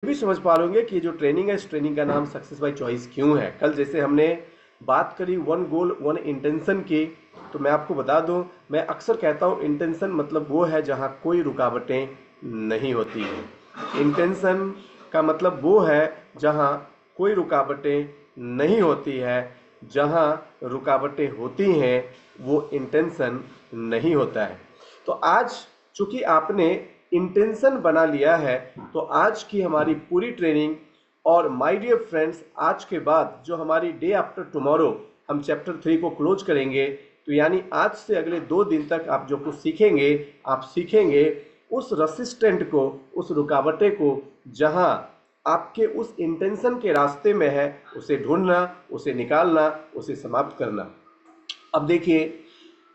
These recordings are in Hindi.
भी समझ पा लोगे कि जो ट्रेनिंग है, इस ट्रेनिंग का नाम सक्सेस बाय चॉइस क्यों है। कल जैसे हमने बात करी वन गोल वन इंटेंशन की, तो मैं आपको बता दूं, मैं अक्सर कहता हूं इंटेंशन मतलब वो है जहां कोई रुकावटें नहीं होती हैं। इंटेंशन का मतलब वो है जहां कोई रुकावटें नहीं होती है। जहां रुकावटें होती हैं वो इंटेंशन नहीं होता है। तो आज चूंकि आपने इंटेंशन बना लिया है, तो आज की हमारी पूरी ट्रेनिंग, और माय डियर फ्रेंड्स, आज के बाद जो हमारी डे आफ्टर टुमारो हम चैप्टर 3 को क्लोज करेंगे, तो यानी आज से अगले 2 दिन तक आप जो कुछ सीखेंगे, आप सीखेंगे उस रसिस्टेंट को, उस रुकावटें को जहां आपके उस इंटेंशन के रास्ते में है, उसे ढूंढना, उसे निकालना, उसे समाप्त करना। अब देखिए,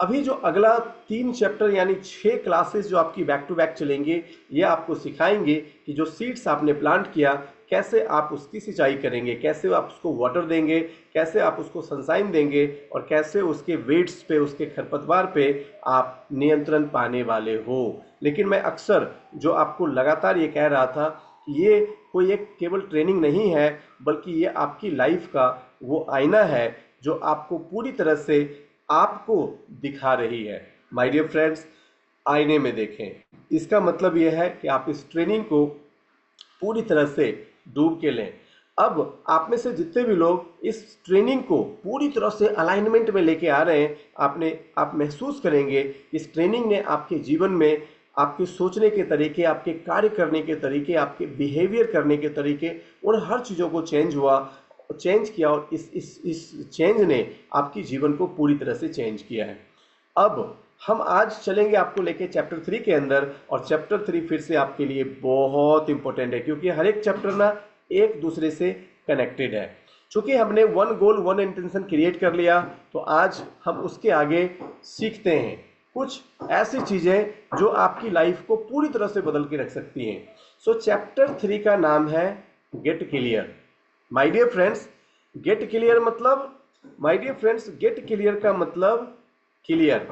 अभी जो अगला 3 चैप्टर यानी 6 क्लासेस जो आपकी बैक टू बैक चलेंगे, ये आपको सिखाएंगे कि जो सीड्स आपने प्लांट किया, कैसे आप उसकी सिंचाई करेंगे, कैसे आप उसको वाटर देंगे, कैसे आप उसको सनसाइन देंगे, और कैसे उसके वेट्स पे, उसके खरपतवार पे आप नियंत्रण पाने वाले हो। लेकिन मैं अक्सर जो आपको लगातार ये कह रहा था कि ये कोई एक केवल ट्रेनिंग नहीं है, बल्कि ये आपकी लाइफ का वो आईना है जो आपको पूरी तरह से आपको दिखा रही है। माय डियर फ्रेंड्स, आईने में देखें, इसका मतलब यह है कि आप इस ट्रेनिंग को पूरी तरह से डूब के लें। अब आप में से जितने भी लोग इस ट्रेनिंग को पूरी तरह से अलाइनमेंट में लेके आ रहे हैं, आप महसूस करेंगे इस ट्रेनिंग ने आपके जीवन में आपके सोचने के तरीके, आपके कार्य करने के तरीके, आपके बिहेवियर करने के तरीके, उन हर चीज़ों को चेंज किया, और इस चेंज ने आपकी जीवन को पूरी तरह से चेंज किया है। अब हम आज चलेंगे आपको लेके चैप्टर 3 के अंदर, और चैप्टर 3 फिर से आपके लिए बहुत इंपॉर्टेंट है, क्योंकि हर एक चैप्टर ना एक दूसरे से कनेक्टेड है। चूंकि हमने one goal one intention create कर लिया, तो आज हम उसके आगे सीखते हैं कुछ ऐसी चीजें जो आपकी लाइफ को पूरी तरह से बदल के रख सकती हैं। सो चैप्टर 3 का नाम है get clear. My dear friends, get clear मतलब, my dear friends, get clear का मतलब क्लियर।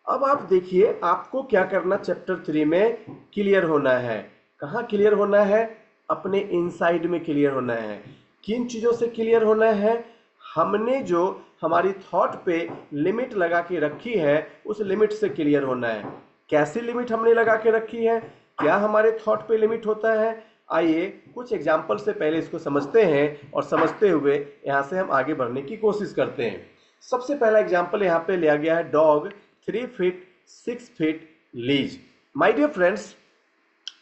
अब आप देखिए, आपको क्या करना, चैप्टर 3 में क्लियर होना है। कहाँ क्लियर होना है? अपने इनसाइड में क्लियर होना है। किन चीज़ों से क्लियर होना है? हमने जो हमारी थॉट पे लिमिट लगा के रखी है, उस लिमिट से क्लियर होना है। कैसी लिमिट हमने लगा के रखी है? क्या हमारे थॉट पे लिमिट होता है? आइए कुछ एग्जाम्पल से पहले इसको समझते हैं, और समझते हुए यहाँ से हम आगे बढ़ने की कोशिश करते हैं। सबसे पहला एग्जाम्पल यहाँ पे लिया गया है, डॉग 3 फीट 6 फीट लीज। माय डियर फ्रेंड्स,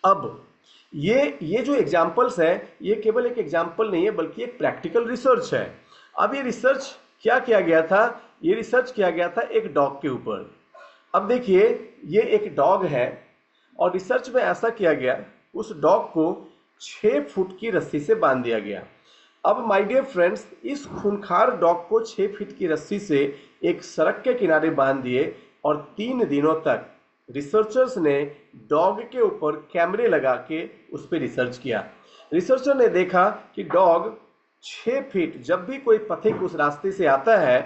अब ये जो एग्जाम्पल्स है, ये केवल एक एग्जाम्पल नहीं है, बल्कि एक प्रैक्टिकल रिसर्च है। अब ये रिसर्च क्या किया गया था? ये रिसर्च किया गया था एक डॉग के ऊपर। अब देखिए, ये एक डॉग है, और रिसर्च में ऐसा किया गया, उस डॉग को 6 फुट की रस्सी से बांध दिया गया। अब माय डियर फ्रेंड्स, इस खूंखार डॉग को 6 फीट की रस्सी से एक सड़क के किनारे बांध दिए, और 3 दिनों तक रिसर्चर्स ने डॉग के ऊपर कैमरे लगा के उस पर रिसर्च किया। रिसर्चर ने देखा कि डॉग 6 फीट, जब भी कोई पथिक उस रास्ते से आता है,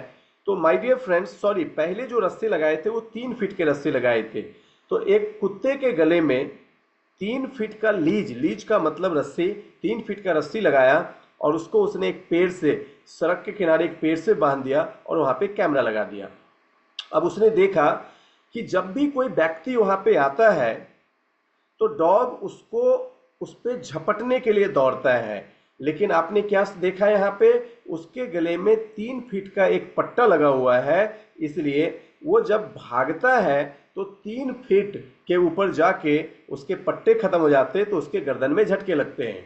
तो माय डियर फ्रेंड्स, सॉरी, पहले जो रस्से लगाए थे वो 3 फीट के रस्से लगाए थे। तो एक कुत्ते के गले में 3 फीट का लीज का मतलब रस्सी, 3 फीट का रस्सी लगाया, और उसको उसने एक पेड़ से, सड़क के किनारे एक पेड़ से बांध दिया, और वहां पे कैमरा लगा दिया। अब उसने देखा कि जब भी कोई व्यक्ति वहां पे आता है, तो डॉग उसको उस पर झपटने के लिए दौड़ता है। लेकिन आपने क्या देखा यहाँ पे? उसके गले में 3 फीट का एक पट्टा लगा हुआ है, इसलिए वो जब भागता है तो 3 फीट के ऊपर जाके उसके पट्टे खत्म हो जाते, तो उसके गर्दन में झटके लगते हैं।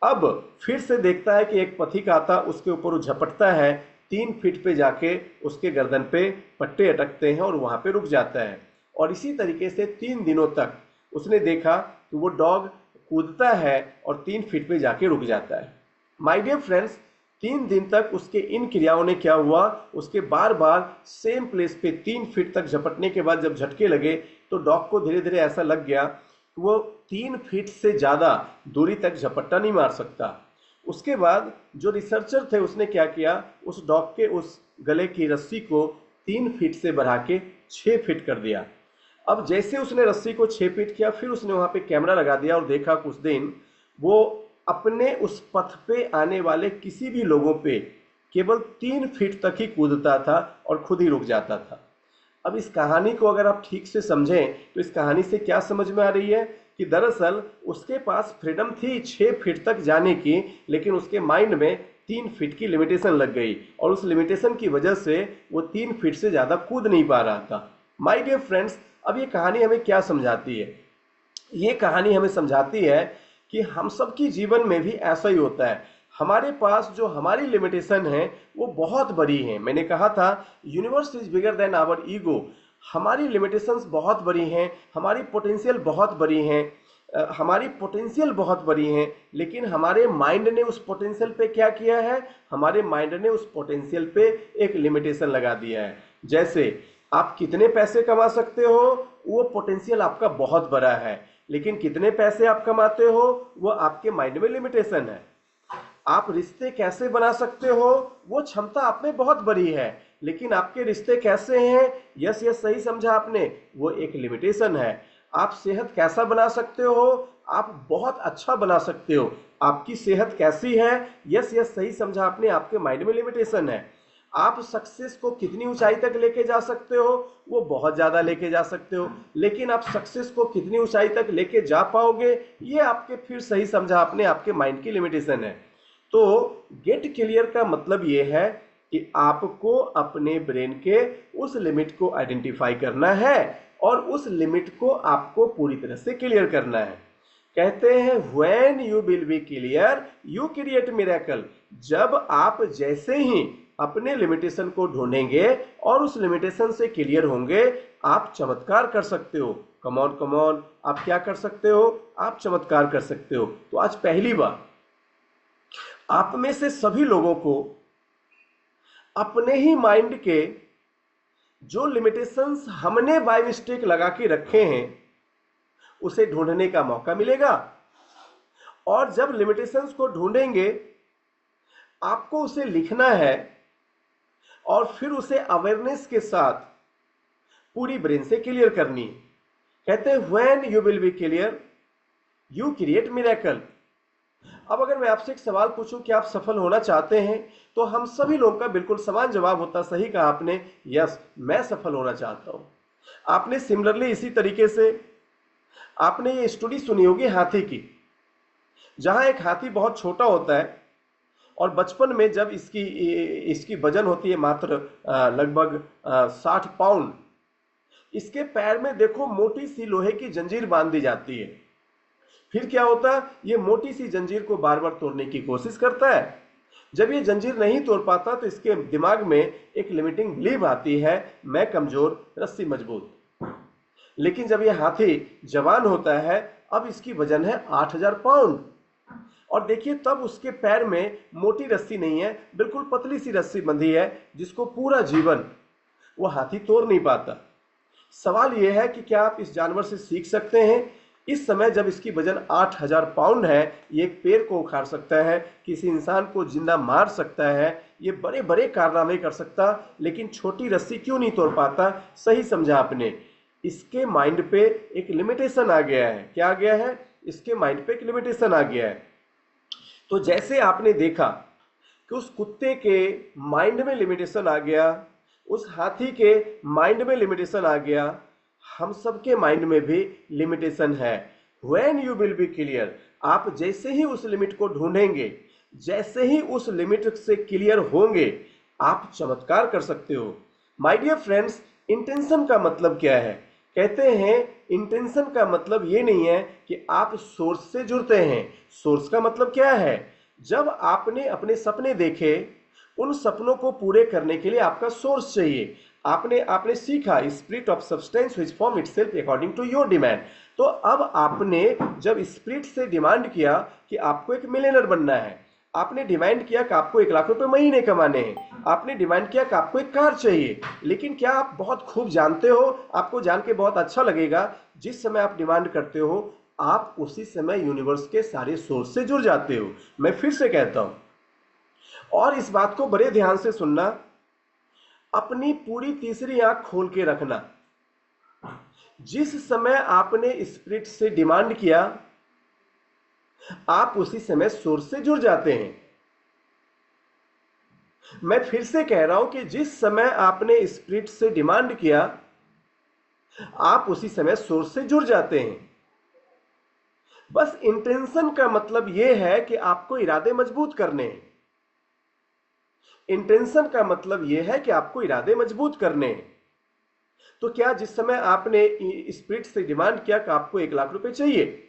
अब फिर से देखता है कि एक पथिक आता, उसके ऊपर वो झपटता है, 3 फीट पे जाके उसके गर्दन पे पट्टे अटकते हैं, और वहां पे रुक जाता है। और इसी तरीके से 3 दिनों तक उसने देखा कि वो डॉग कूदता है और 3 फीट पे जाके रुक जाता है। माय डियर फ्रेंड्स, 3 दिन तक उसके इन क्रियाओं ने क्या हुआ? उसके बार बार सेम प्लेस पे 3 फीट तक झपटने के बाद जब झटके लगे, तो डॉग को धीरे धीरे ऐसा लग गया कि वो 3 फीट से ज़्यादा दूरी तक झपट्टा नहीं मार सकता। उसके बाद जो रिसर्चर थे, उसने क्या किया? उस डॉग के उस गले की रस्सी को 3 फीट से बढ़ा के 6 फीट कर दिया। अब जैसे उसने रस्सी को 6 फीट किया, फिर उसने वहां पे कैमरा लगा दिया, और देखा कुछ दिन वो अपने उस पथ पे आने वाले किसी भी लोगों पे केवल 3 फीट तक ही कूदता था और खुद ही रुक जाता था। अब इस कहानी को अगर आप ठीक से समझें तो इस कहानी से क्या समझ में आ रही है कि दरअसल उसके पास फ्रीडम थी 6 फीट तक जाने की, लेकिन उसके माइंड में 3 फीट की लिमिटेशन लग गई और उस लिमिटेशन की वजह से वो 3 फीट से ज़्यादा कूद नहीं पा रहा था। माय डियर फ्रेंड्स, अब ये कहानी हमें क्या समझाती है? ये कहानी हमें समझाती है कि हम सब की जीवन में भी ऐसा ही होता है। हमारे पास जो हमारी लिमिटेशन है वो बहुत बड़ी है। मैंने कहा था universe is bigger than our ego. हमारी लिमिटेशंस बहुत बड़ी हैं, हमारी पोटेंशियल बहुत बड़ी हैं, हमारी पोटेंशियल बहुत बड़ी हैं, लेकिन हमारे माइंड ने उस पोटेंशियल पे क्या किया है? हमारे माइंड ने उस पोटेंशियल पे एक लिमिटेशन लगा दिया है। जैसे आप कितने पैसे कमा सकते हो, वो पोटेंशियल आपका बहुत बड़ा है, लेकिन कितने पैसे आप कमाते हो वो आपके माइंड में लिमिटेशन है। आप रिश्ते कैसे बना सकते हो वो क्षमता आप में बहुत बड़ी है, लेकिन आपके रिश्ते कैसे हैं, यस यस सही समझा आपने, वो एक लिमिटेशन है। आप सेहत कैसा बना सकते हो? आप बहुत अच्छा बना सकते हो। आपकी सेहत कैसी है? यस यस सही समझा आपने, आपके माइंड में लिमिटेशन है। आप सक्सेस को कितनी ऊंचाई तक लेके जा सकते हो? वो बहुत ज़्यादा लेके जा सकते हो, लेकिन आप सक्सेस को कितनी ऊंचाई तक लेके जा पाओगे ये आपके, फिर सही समझा आपने, आपके माइंड की लिमिटेशन है। तो गेट क्लियर का मतलब ये है कि आपको अपने ब्रेन के उस लिमिट को आइडेंटिफाई करना है और उस लिमिट को आपको पूरी तरह से क्लियर करना है। कहते हैं when you will be clear you create miracle. जब आप जैसे ही अपने लिमिटेशन को ढूंढेंगे और उस लिमिटेशन से क्लियर होंगे, आप चमत्कार कर सकते हो। कमॉन कमॉन, आप क्या कर सकते हो? आप चमत्कार कर सकते हो। तो आज पहली बार आप में से सभी लोगों को अपने ही माइंड के जो लिमिटेशंस हमने बाय मिस्टेक लगा के रखे हैं उसे ढूंढने का मौका मिलेगा। और जब लिमिटेशंस को ढूंढेंगे आपको उसे लिखना है और फिर उसे अवेयरनेस के साथ पूरी ब्रेन से क्लियर करनी है। कहते हैं when you will be clear you create miracle. अब अगर मैं आपसे एक सवाल पूछूं कि आप सफल होना चाहते हैं, तो हम सभी लोगों का बिल्कुल समान जवाब होता, सही कहा आपने, यस मैं सफल होना चाहता हूं। आपने सिमिलरली इसी तरीके से आपने ये स्टोरी सुनी होगी हाथी की, जहां एक हाथी बहुत छोटा होता है और बचपन में जब इसकी वजन होती है मात्र लगभग 60 पाउंड, इसके पैर में देखो मोटी सी लोहे की जंजीर बांध दी जाती है। फिर क्या होता है? ये मोटी सी जंजीर को बार बार तोड़ने की कोशिश करता है। जब ये जंजीर नहीं तोड़ पाता तो इसके दिमाग में एक लिमिटिंग बिलीव आती है, मैं कमजोर रस्सी मजबूत। लेकिन जब ये हाथी जवान होता है, अब इसकी वजन है 8000 पाउंड, और देखिए तब उसके पैर में मोटी रस्सी नहीं है, बिल्कुल पतली सी रस्सी बंधी है जिसको पूरा जीवन वो हाथी तोड़ नहीं पाता। सवाल यह है कि क्या आप इस जानवर से सीख सकते हैं? इस समय जब इसकी वजन 8000 पाउंड है, ये एक पेड़ को उखाड़ सकता है, किसी इंसान को जिंदा मार सकता है, ये बड़े बड़े कारनामे कर सकता, लेकिन छोटी रस्सी क्यों नहीं तोड़ पाता? सही समझा आपने, इसके माइंड पे एक लिमिटेशन आ गया है। क्या आ गया है? इसके माइंड पे एक लिमिटेशन आ गया है। तो जैसे आपने देखा कि उस कुत्ते के माइंड में लिमिटेशन आ गया, उस हाथी के माइंड में लिमिटेशन आ गया, हम सबके माइंड में भी लिमिटेशन है। When you will be clear, आप जैसे ही उस लिमिट को ढूंढेंगे, जैसे ही उस लिमिट से क्लियर होंगे, आप चमत्कार कर सकते हो। माय डियर फ्रेंड्स, इंटेंशन का मतलब क्या है? कहते हैं इंटेंशन का मतलब ये नहीं है कि आप सोर्स से जुड़ते हैं। सोर्स का मतलब क्या है? जब आपने अपने सपने देखे, उन सपनों को पूरे करने के लिए आपका सोर्स चाहिए। आपने सीखा spirit of substance which form itself according to your demand. तो अब आपने जब स्पिरिट से डिमांड किया कि आपको एक मिलियनर बनना है, आपने डिमांड किया कि आपको 1 लाख रुपए महीने कमाने हैं, आपने डिमांड किया कि आपको एक कार चाहिए, लेकिन क्या आप बहुत खूब जानते हो, आपको जान के बहुत अच्छा लगेगा, जिस समय आप डिमांड करते हो आप उसी समय यूनिवर्स के सारे सोर्स से जुड़ जाते हो। मैं फिर से कहता हूं और इस बात को बड़े ध्यान से सुनना, अपनी पूरी तीसरी आंख खोल के रखना। जिस समय आपने स्पिरिट से डिमांड किया आप उसी समय सोर्स से जुड़ जाते हैं। मैं फिर से कह रहा हूं कि जिस समय आपने स्पिरिट से डिमांड किया, आप उसी समय सोर्स से जुड़ जाते हैं। बस इंटेंशन का मतलब यह है कि आपको इरादे मजबूत करने हैं। इंटेंशन का मतलब यह है कि आपको इरादे मजबूत करने हैं। तो क्या जिस समय आपने स्पिरिट से डिमांड किया कि आपको 1 लाख रुपए चाहिए,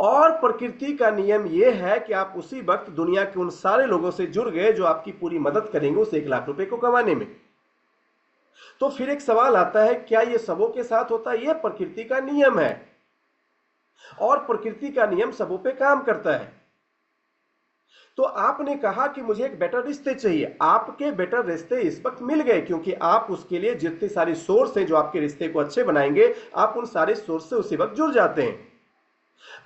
और प्रकृति का नियम यह है कि आप उसी वक्त दुनिया के उन सारे लोगों से जुड़ गए जो आपकी पूरी मदद करेंगे उस 1 लाख रुपए को कमाने में, तो फिर एक सवाल आता है, क्या यह सबों के साथ होता है? यह प्रकृति का नियम है, और प्रकृति का नियम सबों पे काम करता है। तो आपने कहा कि मुझे एक बेटर रिश्ते चाहिए, आपके बेटर रिश्ते इस वक्त मिल गए, क्योंकि आप उसके लिए जितने सारे सोर्स हैं जो आपके रिश्ते को अच्छे बनाएंगे, आप उन सारे सोर्स से उसी वक्त जुड़ जाते हैं।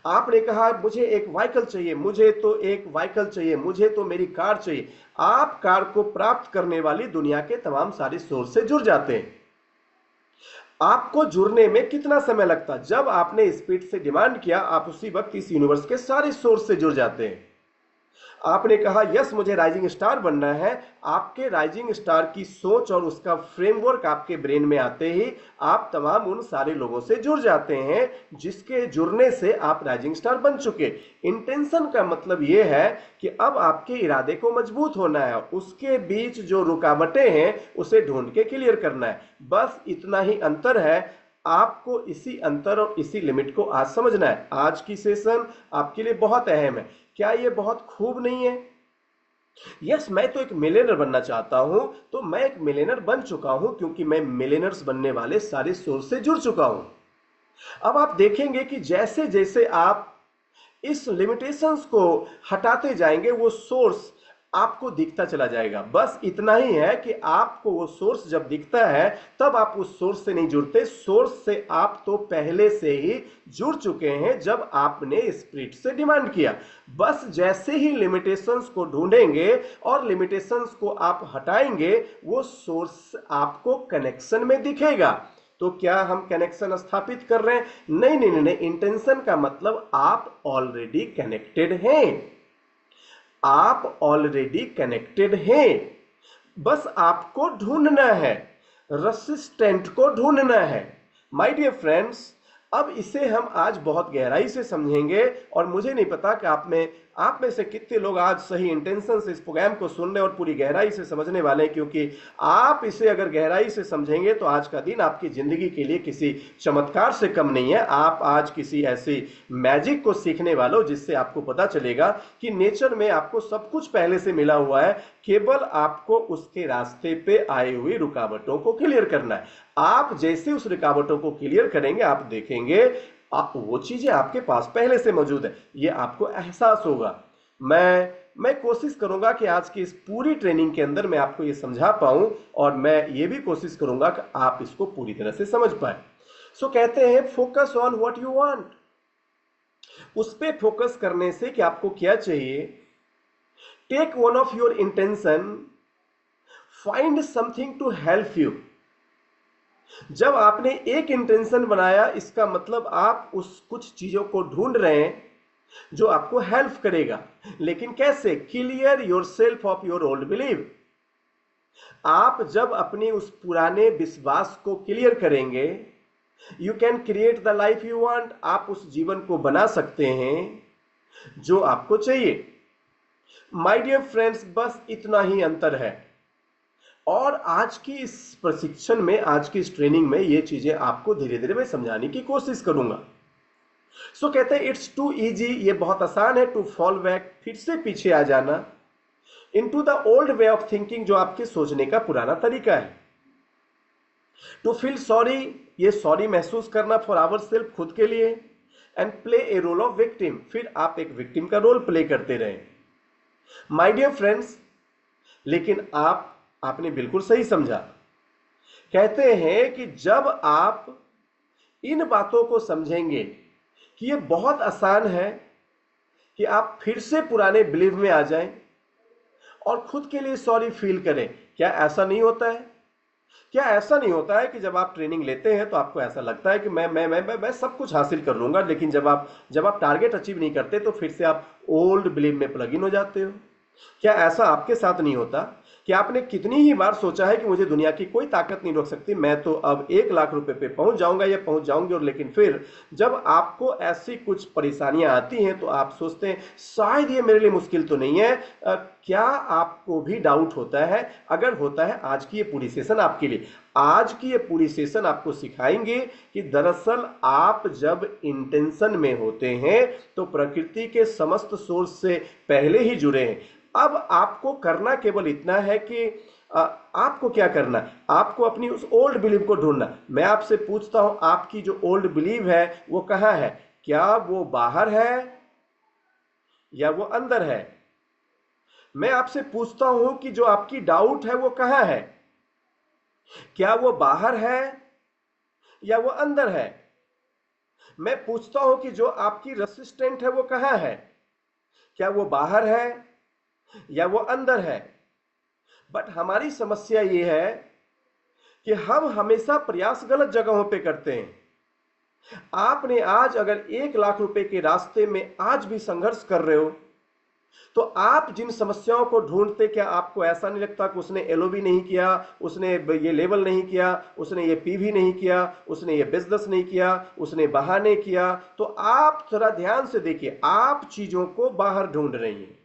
आपने कहा मुझे एक व्हीकल चाहिए, मुझे तो एक व्हीकल चाहिए, मुझे तो मेरी कार चाहिए। आप कार को प्राप्त करने वाली दुनिया के तमाम सारे सोर्स से जुड़ जाते हैं। आपको जुड़ने में कितना समय लगता? जब आपने स्पीड से डिमांड किया, आप उसी वक्त इस यूनिवर्स के सारे सोर्स से जुड़ जाते हैं। आपने कहा यस मुझे राइजिंग स्टार बनना है, आपके राइजिंग स्टार की सोच और उसका फ्रेमवर्क आपके ब्रेन में आते ही आप तमाम उन सारे लोगों से जुड़ जाते हैं जिसके जुड़ने से आप राइजिंग स्टार बन चुके। इंटेंशन का मतलब यह है कि अब आपके इरादे को मजबूत होना है, उसके बीच जो रुकावटें हैं उसे ढूंढ के क्लियर करना है। बस इतना ही अंतर है। आपको इसी अंतर और इसी लिमिट को आज समझना है। आज की सेशन आपके लिए बहुत अहम है। क्या ये बहुत खूब नहीं है? यस, मैं तो एक मिलियनर बनना चाहता हूं, तो मैं एक मिलियनर बन चुका हूं क्योंकि मैं मिलियनर्स बनने वाले सारे सोर्स से जुड़ चुका हूं। अब आप देखेंगे कि जैसे जैसे आप इस लिमिटेशंस को हटाते जाएंगे, वो सोर्स आपको दिखता चला जाएगा। बस इतना ही है कि आपको वो सोर्स जब दिखता है तब आप उस सोर्स से नहीं जुड़ते। सोर्स से आप तो पहले से ही जुड़ चुके हैं जब आपने स्पिरिट से डिमांड किया। बस जैसे ही लिमिटेशंस को ढूंढेंगे और लिमिटेशंस को आप हटाएंगे, वो सोर्स आपको कनेक्शन में दिखेगा। तो क्या हम कनेक्शन स्थापित कर रहे हैं? नहीं नहीं नहीं, इंटेंशन का मतलब आप ऑलरेडी कनेक्टेड हैं। आप ऑलरेडी कनेक्टेड हैं, बस आपको ढूंढना है, रेसिस्टेंट को ढूंढना है। माय डियर फ्रेंड्स, अब इसे हम आज बहुत गहराई से समझेंगे, और मुझे नहीं पता कि आप में से कितने लोग आज सही इंटेंशन से इस प्रोग्राम को सुन रहे और पूरी गहराई से समझने वाले हैं, क्योंकि आप इसे अगर गहराई से समझेंगे तो आज का दिन आपकी जिंदगी के लिए किसी चमत्कार से कम नहीं है। आप आज किसी ऐसी मैजिक को सीखने वाले हो जिससे आपको पता चलेगा कि नेचर में आपको सब कुछ पहले से मिला हुआ है, केवल आपको उसके रास्ते पे आई हुई रुकावटों को क्लियर करना है। आप जैसे उस रुकावटों को क्लियर करेंगे, आप देखेंगे आप वो चीजें आपके पास पहले से मौजूद है, ये आपको एहसास होगा। मैं कोशिश करूंगा कि आज की इस पूरी ट्रेनिंग के अंदर मैं आपको ये समझा पाऊं, और मैं ये भी कोशिश करूंगा कि आप इसको पूरी तरह से समझ पाए। सो कहते हैं focus on what you want. उस पे फोकस करने से कि आपको क्या चाहिए, take one of your intention, find something to help you. जब आपने एक इंटेंशन बनाया, इसका मतलब आप उस कुछ चीजों को ढूंढ रहे हैं जो आपको हेल्प करेगा। लेकिन कैसे? Clear your self of your old believe. आप जब अपने उस पुराने विश्वास को क्लियर करेंगे, you can create the life you want. आप उस जीवन को बना सकते हैं जो आपको चाहिए। माय डियर फ्रेंड्स, बस इतना ही अंतर है। और आज की इस प्रशिक्षण में, आज की इस ट्रेनिंग में ये चीजें आपको धीरे धीरे मैं समझाने की कोशिश करूंगा। सो कहते हैं इट्स टू इजी, ये बहुत आसान है, टू फॉल बैक, फिर से पीछे आ जाना, into the old way of thinking, जो आपके सोचने का पुराना तरीका है। टू फील सॉरी, ये सॉरी महसूस करना फॉर आवर सेल्फ, खुद के लिए। And play a role of victim, फिर आप एक विक्टिम का रोल प्ले करते रहे। माय डियर फ्रेंड्स, लेकिन आपने बिल्कुल सही समझा। कहते हैं कि जब आप इन बातों को समझेंगे कि ये बहुत आसान है कि आप फिर से पुराने बिलीव में आ जाएं और खुद के लिए सॉरी फील करें, क्या ऐसा नहीं होता है? क्या ऐसा नहीं होता है कि जब आप ट्रेनिंग लेते हैं तो आपको ऐसा लगता है कि मैं सब कुछ हासिल कर लूंगा, लेकिन जब आप टारगेट अचीव नहीं करते तो फिर से आप ओल्ड बिलीव में प्लग इन हो जाते हो? क्या ऐसा आपके साथ नहीं होता कि आपने कितनी ही बार सोचा है कि मुझे दुनिया की कोई ताकत नहीं रोक सकती, मैं तो अब 1 लाख रुपए पे पहुंच जाऊंगा या पहुंच जाऊंगी, और लेकिन फिर जब आपको ऐसी कुछ परेशानियां आती हैं तो आप सोचते हैं शायद ये मेरे लिए मुश्किल तो नहीं है। क्या आपको भी डाउट होता है? अगर होता है, आज की ये पूरी सेशन आपके लिए, आज की ये पूरी सेशन आपको सिखाएंगे कि दरअसल आप जब इंटेंशन में होते हैं तो प्रकृति के समस्त सोर्स से पहले ही जुड़े हैं। अब आपको करना केवल इतना है कि आपको क्या करना है, आपको अपनी उस ओल्ड बिलीव को ढूंढना। मैं आपसे पूछता हूं, आपकी जो ओल्ड बिलीव है वो कहां है? क्या वो बाहर है या वो अंदर है? मैं आपसे पूछता हूं कि जो आपकी डाउट है वो कहां है? क्या वो बाहर है या वो अंदर है? मैं पूछता हूं कि जो आपकी रेसिस्टेंट है वो कहां है? क्या वो बाहर है या वो अंदर है? बट हमारी समस्या ये है कि हम हमेशा प्रयास गलत जगहों पे करते हैं। आपने आज अगर 1 लाख रुपए के रास्ते में आज भी संघर्ष कर रहे हो तो आप जिन समस्याओं को ढूंढते, क्या आपको ऐसा नहीं लगता कि उसने एलओबी नहीं किया, उसने ये लेवल नहीं किया, उसने ये पीवी नहीं किया, उसने ये बिजनेस नहीं किया, उसने बहाने किया? तो आप थोड़ा ध्यान से देखिए, आप चीजों को बाहर ढूंढ रही हैं,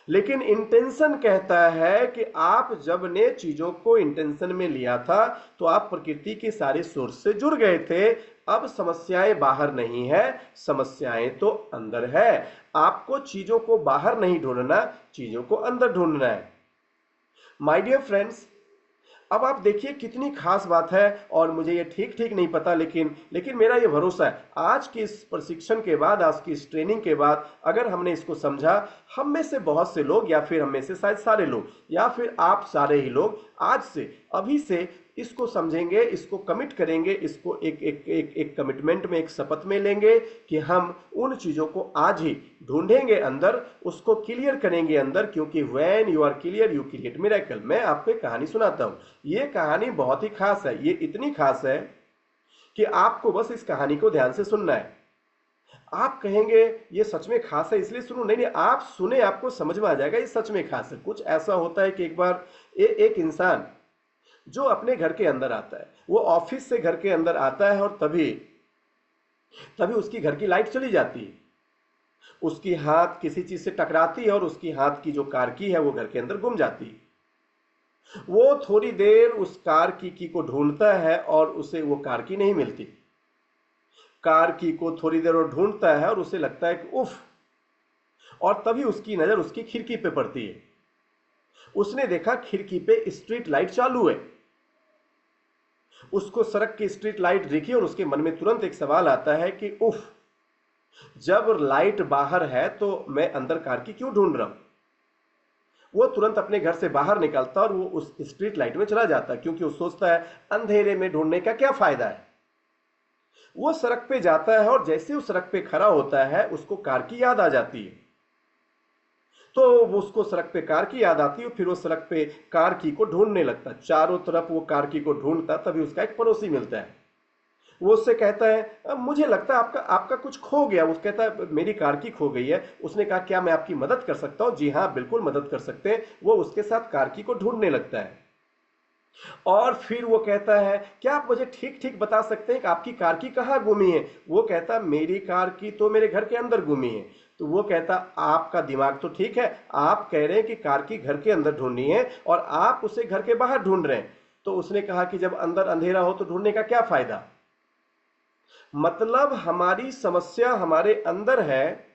लेकिन इंटेंशन कहता है कि आप जब ने चीजों को इंटेंशन में लिया था तो आप प्रकृति के सारे सोर्स से जुड़ गए थे। अब समस्याएं बाहर नहीं है, समस्याएं तो अंदर है। आपको चीजों को बाहर नहीं ढूंढना, चीजों को अंदर ढूंढना है। माय डियर फ्रेंड्स, अब आप देखिए कितनी खास बात है, और मुझे ये ठीक ठीक नहीं पता, लेकिन मेरा ये भरोसा है आज के इस प्रशिक्षण के बाद, आज की इस ट्रेनिंग के बाद, अगर हमने इसको समझा, हम में से बहुत से लोग, या फिर हम में से शायद सारे लोग, या फिर आप सारे ही लोग आज से, अभी से इसको समझेंगे, इसको कमिट करेंगे, इसको एक कमिटमेंट में, एक शपथ में लेंगे कि हम उन चीजों को आज ही ढूंढेंगे अंदर, उसको क्लियर करेंगे अंदर, क्योंकि when you are clear you create miracle. मैं आपको एक कहानी सुनाता हूं, ये कहानी बहुत ही खास है। ये इतनी खास है कि आपको बस इस कहानी को ध्यान से सुनना है। आप कहेंगे ये सच में खास है इसलिए सुनूं? नहीं, आप सुने, आपको समझ में आ जाएगा ये सच में खास है। कुछ ऐसा होता है कि एक बार एक इंसान जो अपने घर के अंदर आता है, वो ऑफिस से घर के अंदर आता है, और तभी तभी उसकी घर की लाइट चली जाती है, उसकी हाथ किसी चीज से टकराती है और उसकी हाथ की जो कार की है वो घर के अंदर गुम जाती है। वो थोड़ी देर उस कार की को ढूंढता है और उसे वो कार की नहीं मिलती। कार की को थोड़ी देर वो ढूंढता है और उसे लगता है कि उफ, और तभी उसकी नजर उसकी खिड़की पे पड़ती है। उसने देखा खिड़की पे स्ट्रीट लाइट चालू है। उसको सड़क की स्ट्रीट लाइट दिखी और उसके मन में तुरंत एक सवाल आता है कि उफ, जब लाइट बाहर है तो मैं अंदर कार की क्यों ढूंढ रहा हूं? वो तुरंत अपने घर से बाहर निकलता और वो उस स्ट्रीट लाइट में चला जाता, क्योंकि वो सोचता है अंधेरे में ढूंढने का क्या फायदा है। वो सड़क पे जाता है और जैसे उस सड़क पे खड़ा होता है उसको कार की याद आ जाती है। तो वो उसको सड़क पे कार की याद आती है, फिर वो सड़क पे कार की को ढूंढने लगता, चारों तरफ वो कार की को ढूंढता। तभी उसका एक पड़ोसी मिलता है, वो उससे कहता है मुझे लगता है आपका आपका कुछ खो गया। वो कहता है मेरी कार की खो गई है। उसने कहा क्या मैं आपकी मदद कर सकता हूं? जी हाँ, बिल्कुल मदद कर सकते हैं। वो उसके साथ कार की को ढूंढने लगता है, और फिर वो कहता है क्या आप मुझे ठीक ठीक बता सकते हैं कि आपकी कार की कहाँ गुमी है? वो कहता मेरी कार की तो मेरे घर के अंदर गुमी है। तो वो कहता आपका दिमाग तो ठीक है, आप कह रहे हैं कि कार की घर के अंदर ढूंढनी है और आप उसे घर के बाहर ढूंढ रहे हैं। तो उसने कहा कि जब अंदर अंधेरा हो तो ढूंढने का क्या फायदा? मतलब हमारी समस्या हमारे अंदर है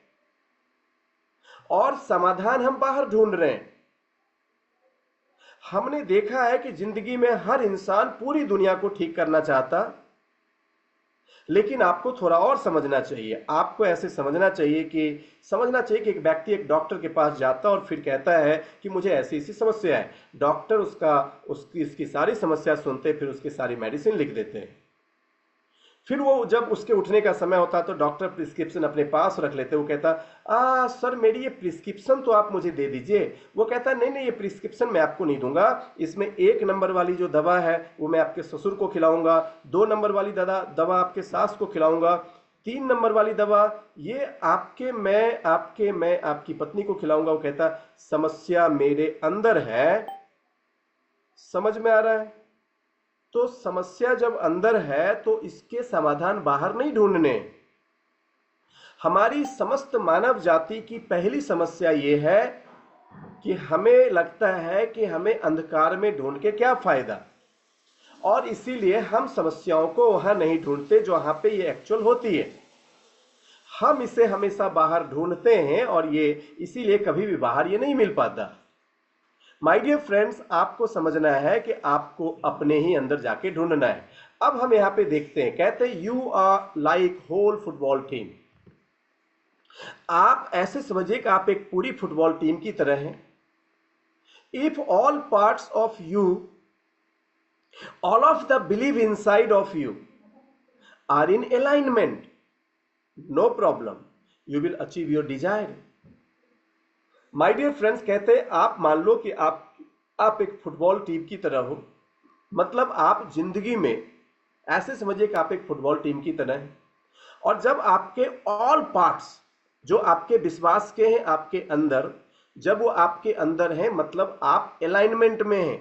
और समाधान हम बाहर ढूंढ रहे हैं। हमने देखा है कि जिंदगी में हर इंसान पूरी दुनिया को ठीक करना चाहता, लेकिन आपको थोड़ा और समझना चाहिए। आपको ऐसे समझना चाहिए कि एक व्यक्ति एक डॉक्टर के पास जाता और फिर कहता है कि मुझे ऐसी ऐसी समस्या है। डॉक्टर उसकी सारी समस्या सुनते, फिर उसकी सारी मेडिसिन लिख देते हैं। फिर वो जब उसके उठने का समय होता तो डॉक्टर प्रिस्क्रिप्शन अपने पास रख लेते। वो कहता सर मेरी ये प्रिस्क्रिप्शन तो आप मुझे दे दीजिए। वो कहता नहीं नहीं, ये प्रिस्क्रिप्शन मैं आपको नहीं दूंगा, इसमें 1 नंबर वाली जो दवा है वो मैं आपके ससुर को खिलाऊंगा, 2 नंबर वाली दवा आपके सास को खिलाऊंगा, 3 नंबर वाली दवा ये मैं आपकी पत्नी को खिलाऊंगा। वो कहता समस्या मेरे अंदर है। समझ में आ रहा है? तो समस्या जब अंदर है तो इसके समाधान बाहर नहीं ढूंढने। हमारी समस्त मानव जाति की पहली समस्या यह है कि हमें लगता है कि हमें अंधकार में ढूंढ के क्या फायदा, और इसीलिए हम समस्याओं को वहां नहीं ढूंढते जहां पे ये एक्चुअल होती है। हम इसे हमेशा बाहर ढूंढते हैं और ये इसीलिए कभी भी बाहर ये नहीं मिल पाता। माय डियर फ्रेंड्स, आपको समझना है कि आपको अपने ही अंदर जाके ढूंढना है। अब हम यहां पे देखते हैं, कहते हैं you are like whole football team. आप ऐसे समझिए कि आप एक पूरी फुटबॉल टीम की तरह हैं। If all parts of you, all of the believe inside of you are in alignment, no problem, you will achieve your desire. My dear friends, कहते हैं आप मान लो कि आप एक फुटबॉल टीम की तरह हो। मतलब आप जिंदगी में ऐसे समझिए कि आप एक फुटबॉल टीम की तरह हैं, और जब आपके ऑल पार्ट्स जो आपके विश्वास के हैं आपके अंदर, जब वो आपके अंदर हैं मतलब आप अलाइनमेंट में हैं,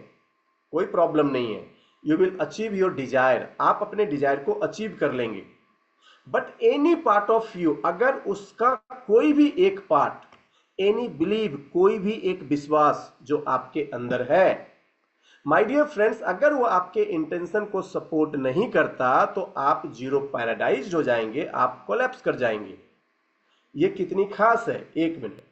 कोई प्रॉब्लम नहीं है, you will achieve your Dzire, आप अपने डिजायर को अचीव कर लेंगे। But any part of you, अगर उसका कोई भी एक पार्ट, एनी बिलीव, कोई भी एक विश्वास जो आपके अंदर है, माय डियर फ्रेंड्स, अगर वो आपके इंटेंशन को सपोर्ट नहीं करता तो आप जीरो पैराडाइज्ड हो जाएंगे, आप कोलैप्स कर जाएंगे। ये कितनी खास है, 1 मिनट।